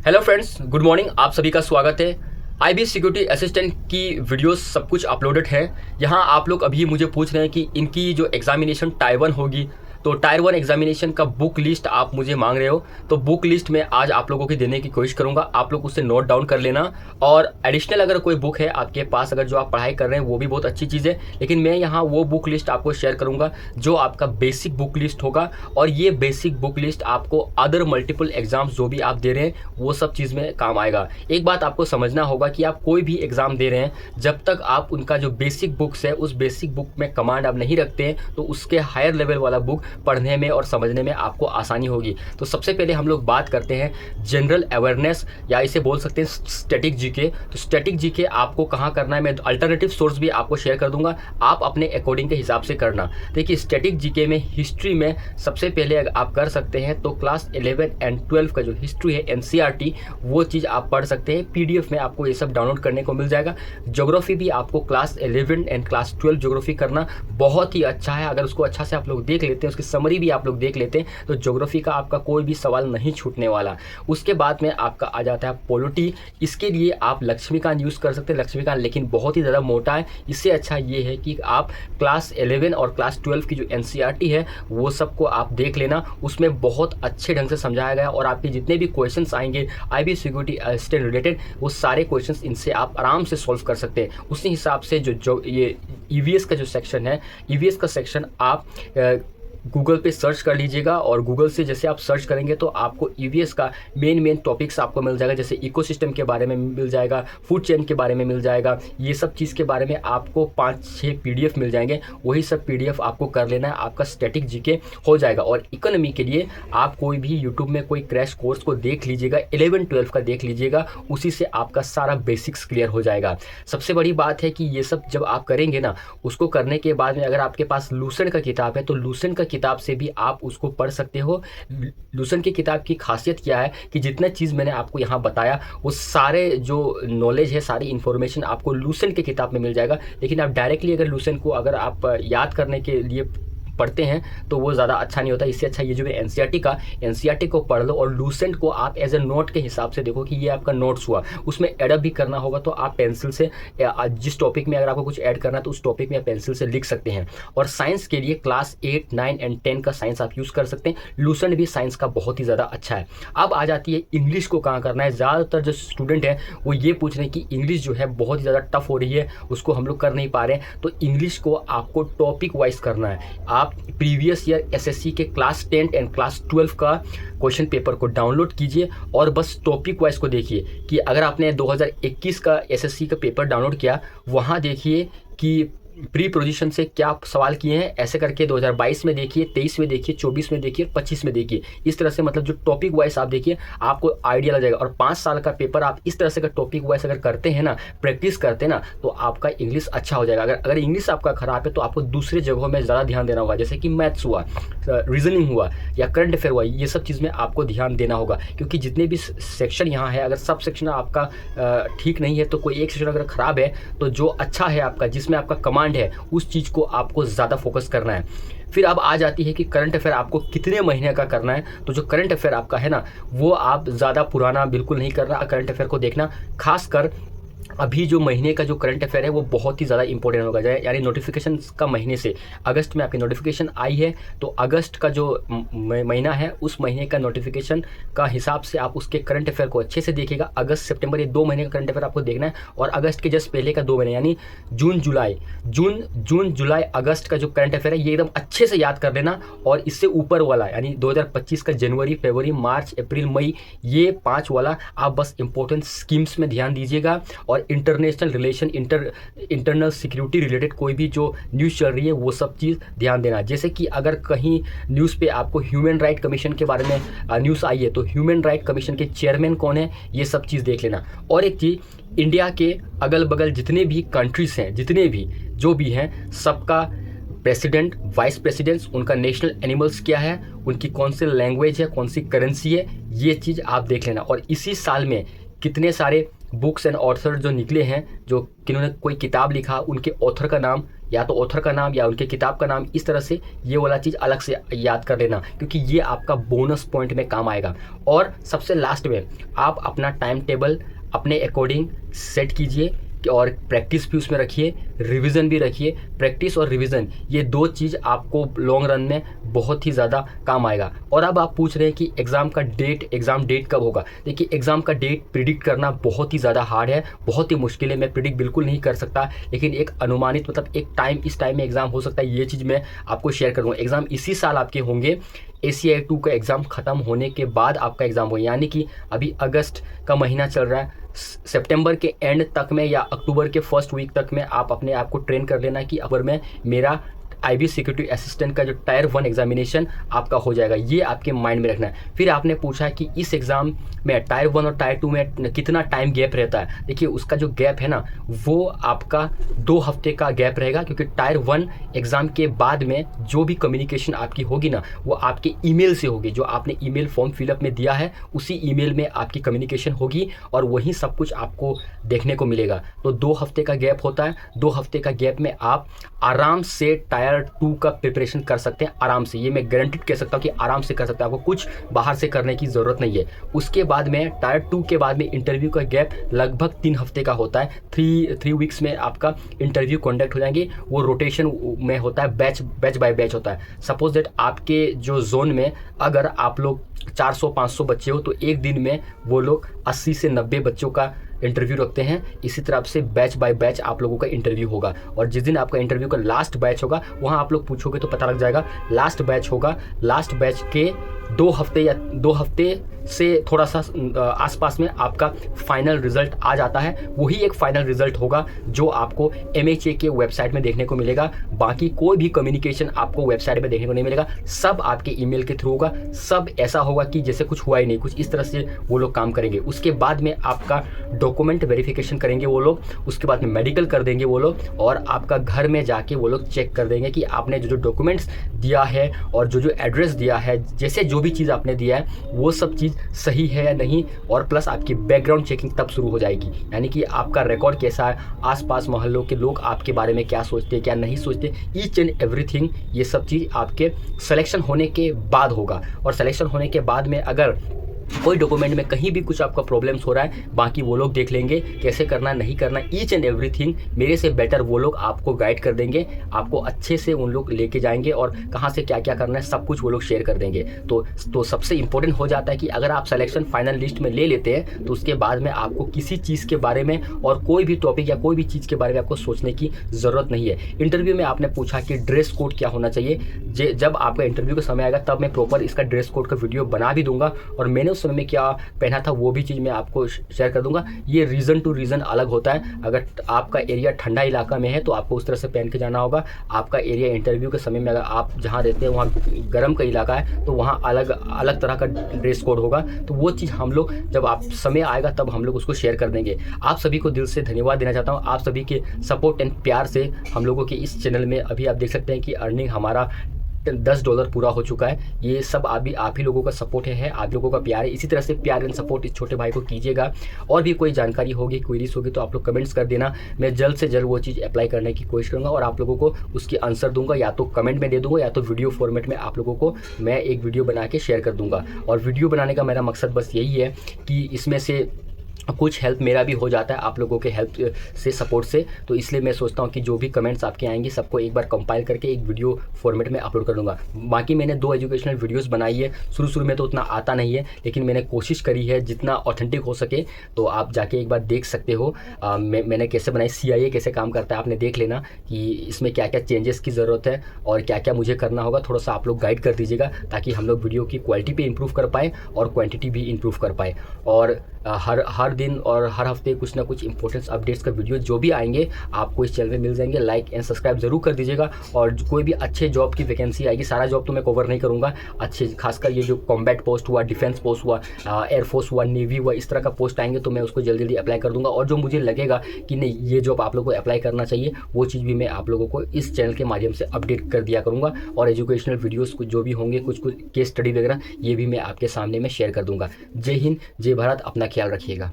Hello friends, good morning. आप सभी का स्वागत है। आईबी सिक्योरिटी असिस्टेंट की वीडियोस सब कुछ अपलोडेड है। यहाँ आप लोग अभी मुझे पूछ रहे हैं कि इनकी जो एग्जामिनेशन टायर 1 होगी, तो टायर 1 एग्जामिनेशन का बुक लिस्ट आप मुझे मांग रहे हो। तो बुक लिस्ट में आज आप लोगों की देने की कोशिश करूँगा, आप लोग उससे नोट डाउन कर लेना। और एडिशनल अगर कोई बुक है आपके पास, अगर जो आप पढ़ाई कर रहे हैं वो भी बहुत अच्छी चीज़ है, लेकिन मैं यहाँ वो बुक लिस्ट आपको शेयर करूँगा जो आपका बेसिक बुक लिस्ट होगा। और ये बेसिक बुक लिस्ट आपको अदर मल्टीपल एग्जाम्स जो भी आप दे रहे हैं वो सब चीज़ में काम आएगा। एक बात आपको समझना होगा कि आप कोई भी एग्ज़ाम दे रहे हैं, जब तक आप उनका जो बेसिक बुक्स है उस बेसिक बुक में कमांड आप नहीं रखते हैं तो उसके हायर लेवल वाला बुक पढ़ने में और समझने में आपको आसानी होगी। तो सबसे पहले हम लोग बात करते हैं जनरल अवेयरनेस, या इसे बोल सकते हैं स्टैटिक जीके। तो स्टैटिक जीके आपको कहाँ करना है, मैं अल्टरनेटिव सोर्स भी आपको शेयर कर दूंगा, आप अपने अकॉर्डिंग के हिसाब से करना। देखिए, स्टैटिक जीके में हिस्ट्री में सबसे पहले अगर आप कर सकते हैं तो क्लास 11 एंड 12 का जो हिस्ट्री है एनसीईआरटी, वो चीज़ आप पढ़ सकते हैं। पीडीएफ में आपको ये सब डाउनलोड करने को मिल जाएगा। ज्योग्राफी भी आपको क्लास 11 एंड क्लास 12 ज्योग्राफी करना बहुत ही अच्छा है। अगर उसको अच्छा से आप लोग देख लेते हैं, उसकी समरी भी आप लोग देख लेते हैं, तो ज्योग्राफी का आपका कोई भी सवाल नहीं छूटने वाला। उसके बाद में आपका आ जाता है पॉलिटी। इसके लिए आप लक्ष्मीकांत यूज़ कर सकते हैं, लक्ष्मीकांत लेकिन बहुत ही ज़्यादा मोटा है। इससे अच्छा ये है कि आप क्लास 11 और क्लास 12 की जो एनसीईआरटी है वो सबको आप देख लेना। उसमें बहुत अच्छे ढंग से समझाया गया और आपके जितने भी क्वेश्चंस आएंगे आईबी सिक्योरिटी असिस्टेंट रिलेटेड, वो सारे क्वेश्चंस इनसे आप आराम से सॉल्व कर सकते हैं। उसी हिसाब से जो ये ईवीएस का जो सेक्शन है, ईवीएस का सेक्शन आप गूगल पे सर्च कर लीजिएगा। और गूगल से जैसे आप सर्च करेंगे तो आपको ईवीएस का मेन टॉपिक्स आपको मिल जाएगा। जैसे इकोसिस्टम के बारे में मिल जाएगा, फूड चेन के बारे में मिल जाएगा, ये सब चीज़ के बारे में आपको 5-6 पीडीएफ मिल जाएंगे। वही सब पीडीएफ आपको कर लेना है, आपका स्टैटिक जीके हो जाएगा। और इकोनॉमी के लिए आप कोई भी यूट्यूब में कोई क्रैश कोर्स को देख लीजिएगा, 11-12 का देख लीजिएगा, उसी से आपका सारा बेसिक्स क्लियर हो जाएगा। सबसे बड़ी बात है कि ये सब जब आप करेंगे ना, उसको करने के बाद में अगर आपके पास लूसेंट का किताब है तो लूसेंट का किताब से भी आप उसको पढ़ सकते हो। लूसेंट की किताब की खासियत क्या है कि जितना चीज़ मैंने आपको यहाँ बताया वो सारे जो नॉलेज है, सारी इन्फॉर्मेशन आपको लूसेंट की किताब में मिल जाएगा। लेकिन आप डायरेक्टली अगर लूसेंट को अगर आप याद करने के लिए पढ़ते हैं तो वो ज़्यादा अच्छा नहीं होता। इससे अच्छा ये जो है एनसीईआरटी को पढ़ लो और लूसेंट को आप एज ए नोट के हिसाब से देखो कि ये आपका नोट्स हुआ। उसमें एडअप भी करना होगा तो आप पेंसिल से, जिस टॉपिक में अगर आपको कुछ ऐड करना है तो उस टॉपिक में आप पेंसिल से लिख सकते हैं। और साइंस के लिए क्लास 8, 9 एंड 10 का साइंस आप यूज़ कर सकते हैं। लूसेंट भी साइंस का बहुत ही ज़्यादा अच्छा है। अब आ जाती है इंग्लिश को कहाँ करना है। ज़्यादातर जो स्टूडेंट है वो ये पूछ रहे हैं कि इंग्लिश जो है बहुत ही ज़्यादा टफ हो रही है, उसको हम लोग कर नहीं पा रहे हैं। तो इंग्लिश को आपको टॉपिक वाइज करना है। आप प्रीवियस ईयर एसएससी के क्लास 10 एंड क्लास 12 का क्वेश्चन पेपर को डाउनलोड कीजिए और बस टॉपिक वाइज को देखिए कि अगर आपने 2021 का एसएससी का पेपर डाउनलोड किया, वहाँ देखिए कि प्री पोजीशन से क्या सवाल किए हैं, ऐसे करके 2022 में देखिए, 23 में देखिए, 24 में देखिए, 25 में देखिए। इस तरह से मतलब जो टॉपिक वाइज आप देखिए, आपको आइडिया लग जाएगा। और 5 साल का पेपर आप इस तरह से अगर टॉपिक वाइज अगर करते हैं ना, प्रैक्टिस करते हैं ना, तो आपका इंग्लिश अच्छा हो जाएगा। अगर इंग्लिश आपका खराब है तो आपको दूसरे जगहों में ज़्यादा ध्यान देना होगा, जैसे कि मैथ्स हुआ, रीजनिंग हुआ या करंट अफेयर हुआ, ये सब चीज़ में आपको ध्यान देना होगा। क्योंकि जितने भी सेक्शन यहाँ है, अगर सब सेक्शन आपका ठीक नहीं है तो कोई एक सेक्शन अगर ख़राब है तो जो अच्छा है आपका, जिसमें आपका कमांड है, उस चीज़ को आपको ज़्यादा फोकस करना है। फिर अब आ जाती है कि करंट अफेयर आपको कितने महीने का करना है। तो जो करंट अफेयर आपका है ना, वो आप ज़्यादा पुराना बिल्कुल नहीं करना। करंट अफेयर को देखना, खासकर अभी जो महीने का जो करंट अफेयर है वो बहुत ही ज़्यादा इंपॉर्टेंट होगा। यानी नोटिफिकेशन का महीने से, अगस्त में आपकी नोटिफिकेशन आई है तो अगस्त का जो महीना है उस महीने का नोटिफिकेशन का हिसाब से आप उसके करंट अफेयर को अच्छे से देखिएगा। अगस्त सितंबर ये 2 महीने का करंट अफेयर आपको देखना है। और अगस्त के जस्ट पहले का 2 महीने यानी जून जुलाई अगस्त का जो करंट अफेयर है ये एकदम अच्छे से याद कर लेना। और इससे ऊपर वाला यानी 2025 का जनवरी, फरवरी, मार्च, अप्रैल, मई, ये 5 वाला आप बस इंपॉर्टेंट स्कीम्स में ध्यान दीजिएगा। और international relation, internal security related कोई भी जो न्यूज़ चल रही है वो सब चीज़ ध्यान देना। जैसे कि अगर कहीं न्यूज़ पे आपको ह्यूमन राइट कमीशन के बारे में न्यूज़ आई है तो ह्यूमन राइट कमीशन के चेयरमैन कौन है, ये सब चीज़ देख लेना। और एक चीज़, इंडिया के अगल बगल जितने भी कंट्रीज़ हैं, जितने भी जो भी हैं, सबका प्रेसिडेंट, वाइस प्रेसिडेंट्स, उनका नेशनल एनिमल्स क्या है, उनकी कौन सी लैंग्वेज है, कौन सी करेंसी है, ये चीज़ आप देख लेना। और इसी साल में कितने सारे बुक्स एंड ऑथर जो निकले हैं, जो किन्होंने कोई किताब लिखा, उनके ऑथर का नाम, या तो ऑथर का नाम या उनके किताब का नाम, इस तरह से ये वाला चीज़ अलग से याद कर लेना, क्योंकि ये आपका बोनस पॉइंट में काम आएगा। और सबसे लास्ट में आप अपना टाइम टेबल अपने अकॉर्डिंग सेट कीजिए और प्रैक्टिस भी उसमें रखिए, रिवीजन भी रखिए। प्रैक्टिस और रिवीजन ये दो चीज़ आपको लॉन्ग रन में बहुत ही ज़्यादा काम आएगा। और अब आप पूछ रहे हैं कि एग्ज़ाम डेट कब होगा। देखिए, एग्ज़ाम का डेट प्रिडिक्ट करना बहुत ही ज़्यादा हार्ड है, बहुत ही मुश्किल है। मैं प्रिडिक्ट बिल्कुल नहीं कर सकता, लेकिन एक अनुमानित मतलब एक टाइम, इस टाइम में एग्ज़ाम हो सकता है, ये चीज़ मैं आपको शेयर करूँगा। एग्ज़ाम इसी साल आपके होंगे, ACI 2 का एग्ज़ाम ख़त्म होने के बाद आपका एग्ज़ाम हो, यानी कि अभी अगस्त का महीना चल रहा है, सितंबर के एंड तक में या अक्टूबर के फर्स्ट वीक तक में आप अपने आप को ट्रेन कर लेना कि अगर मैं मेरा IB सिक्योरिटी असिस्टेंट का जो टायर 1 एग्जामिनेशन आपका हो जाएगा, ये आपके माइंड में रखना है। फिर आपने पूछा कि इस एग्ज़ाम में टायर 1 और टायर 2 में कितना टाइम गैप रहता है। देखिए, उसका जो गैप है ना, वो आपका 2 हफ्ते का गैप रहेगा, क्योंकि टायर 1 एग्ज़ाम के बाद में जो भी कम्युनिकेशन आपकी होगी ना, वो आपके ईमेल से होगी। जो आपने ईमेल फॉर्म फिलअप में दिया है, उसी ईमेल में आपकी कम्युनिकेशन होगी और वही सब कुछ आपको देखने को मिलेगा। तो 2 हफ्ते का गैप होता है। 2 हफ्ते का गैप में आप आराम से टायर 2 का प्रिपरेशन कर सकते हैं, आराम से। ये मैं गारंटीड कह सकता हूँ कि आराम से कर सकते हैं, आपको कुछ बाहर से करने की ज़रूरत नहीं है। उसके बाद में टायर 2 के बाद में इंटरव्यू का गैप लगभग 3 हफ्ते का होता है। 3 वीक्स में आपका इंटरव्यू कंडक्ट हो जाएंगे। वो रोटेशन में होता है, बैच बाय बैच होता है। सपोज दैट आपके जो जोन में अगर आप लोग 400-500 बच्चे हो, तो एक दिन में वो लोग 80 से 90 बच्चों का इंटरव्यू रखते हैं। इसी तरह से बैच बाय बैच आप लोगों का इंटरव्यू होगा, और जिस दिन आपका इंटरव्यू का लास्ट बैच होगा, वहाँ आप लोग पूछोगे तो पता लग जाएगा। लास्ट बैच होगा, लास्ट बैच के 2 हफ्ते या 2 हफ्ते से थोड़ा सा आसपास में आपका फाइनल रिजल्ट आ जाता है। वही एक फाइनल रिजल्ट होगा जो आपको MHA के वेबसाइट में देखने को मिलेगा। बाकी कोई भी कम्युनिकेशन आपको वेबसाइट में देखने को नहीं मिलेगा, सब आपके ईमेल के थ्रू होगा। सब ऐसा होगा कि जैसे कुछ हुआ ही नहीं, कुछ इस तरह से वो लोग काम करेंगे। उसके बाद में आपका डॉक्यूमेंट वेरिफिकेशन करेंगे वो लोग, उसके बाद में मेडिकल कर देंगे वो लोग, और आपका घर में जाके वो लोग चेक कर देंगे कि आपने जो डॉक्यूमेंट्स दिया है और जो एड्रेस दिया है, जैसे जो भी चीज़ आपने दिया है, वो सब चीज़ सही है या नहीं। और प्लस आपकी बैकग्राउंड चेकिंग तब शुरू हो जाएगी, यानी कि आपका रिकॉर्ड कैसा है, आसपास मोहल्लों के लोग आपके बारे में क्या सोचते हैं, क्या नहीं सोचते, ईच एंड एवरीथिंग। ये सब चीज़ आपके सिलेक्शन होने के बाद होगा। और सिलेक्शन होने के बाद में अगर कोई डॉक्यूमेंट में कहीं भी कुछ आपका प्रॉब्लम्स हो रहा है, बाकी वो लोग देख लेंगे कैसे करना, नहीं करना, ईच एंड एवरीथिंग मेरे से बेटर वो लोग आपको गाइड कर देंगे। आपको अच्छे से उन लोग लेके जाएंगे और कहाँ से क्या क्या करना है सब कुछ वो लोग शेयर कर देंगे। तो सबसे इंपॉर्टेंट हो जाता है कि अगर आप सिलेक्शन फाइनल लिस्ट में ले लेते हैं, तो उसके बाद में आपको किसी चीज़ के बारे में और कोई भी टॉपिक या कोई भी चीज़ के बारे में आपको सोचने की ज़रूरत नहीं है। इंटरव्यू में आपने पूछा कि ड्रेस कोड क्या होना चाहिए। जब आपका इंटरव्यू का समय आएगा, तब मैं प्रॉपर इसका ड्रेस कोड का वीडियो बना भी दूंगा, और मैंने उस समय में क्या पहना था वो भी चीज़ मैं आपको शेयर कर दूंगा। ये रीजन टू रीजन अलग होता है। अगर आपका एरिया ठंडा इलाका में है तो आपको उस तरह से पहन के जाना होगा। आपका एरिया इंटरव्यू के समय में, अगर आप जहाँ रहते हैं वहाँ गर्म का इलाका है, तो वहाँ अलग तरह का ड्रेस कोड होगा। तो वो चीज़ हम लोग जब आप समय आएगा तब हम लोग उसको शेयर कर देंगे। आप सभी को दिल से धन्यवाद देना चाहता हूँ। आप सभी के सपोर्ट एंड प्यार से हम लोगों के इस चैनल में अभी आप देख सकते हैं कि अर्निंग हमारा $10 पूरा हो चुका है। ये सब अभी आप ही लोगों का सपोर्ट है, आप लोगों का प्यार है। इसी तरह से प्यार एंड सपोर्ट इस छोटे भाई को कीजिएगा। और भी कोई जानकारी होगी, क्वेरीज होगी, तो आप लोग कमेंट्स कर देना। मैं जल्द से जल्द वो चीज़ अप्लाई करने की कोशिश करूँगा और आप लोगों को उसकी आंसर दूंगा, या तो कमेंट में दे दूंगा, या तो वीडियो फॉर्मेट में आप लोगों को मैं एक वीडियो बना के शेयर कर दूंगा। और वीडियो बनाने का मेरा मकसद बस यही है कि इसमें से कुछ हेल्प मेरा भी हो जाता है आप लोगों के हेल्प से, सपोर्ट से। तो इसलिए मैं सोचता हूँ कि जो भी कमेंट्स आपके आएंगे सबको एक बार कंपाइल करके एक वीडियो फॉर्मेट में अपलोड कर दूँगा। बाकी मैंने 2 एजुकेशनल वीडियोस बनाई है। शुरू में तो उतना आता नहीं है, लेकिन मैंने कोशिश करी है जितना ऑथेंटिक हो सके। तो आप जाके एक बार देख सकते हो मैंने कैसे बनाई, CIA कैसे काम करता है, आपने देख लेना कि इसमें क्या क्या चेंजेस की ज़रूरत है और क्या क्या मुझे करना होगा। थोड़ा सा आप लोग गाइड कर दीजिएगा ताकि हम लोग वीडियो की क्वालिटी पे इंप्रूव कर पाए और क्वांटिटी भी इंप्रूव कर पाए। और हर दिन और हर हफ्ते कुछ ना कुछ इंपॉर्टेंट अपडेट्स का वीडियो जो भी आएंगे आपको इस चैनल में मिल जाएंगे। लाइक एंड सब्सक्राइब जरूर कर दीजिएगा। और कोई भी अच्छे जॉब की वैकेंसी आएगी, सारा जॉब तो मैं कवर नहीं करूँगा, अच्छे खासकर ये जो कॉम्बैट पोस्ट हुआ, डिफेंस पोस्ट हुआ, एयरफोर्स हुआ, नेवी हुआ, इस तरह का पोस्ट आएंगे तो मैं उसको जल्दी अप्लाई कर दूंगा। और जो मुझे लगेगा कि नहीं ये जॉब आप लोगों को अप्लाई करना चाहिए, वो चीज़ भी मैं आप लोगों को इस चैनल के माध्यम से अपडेट कर दिया करूँगा। और एजुकेशनल वीडियोज़ कुछ जो भी होंगे, कुछ केस स्टडी वगैरह, ये भी मैं आपके सामने में शेयर कर दूँगा। जय हिंद, जय भारत, अपना ख्याल रखिएगा।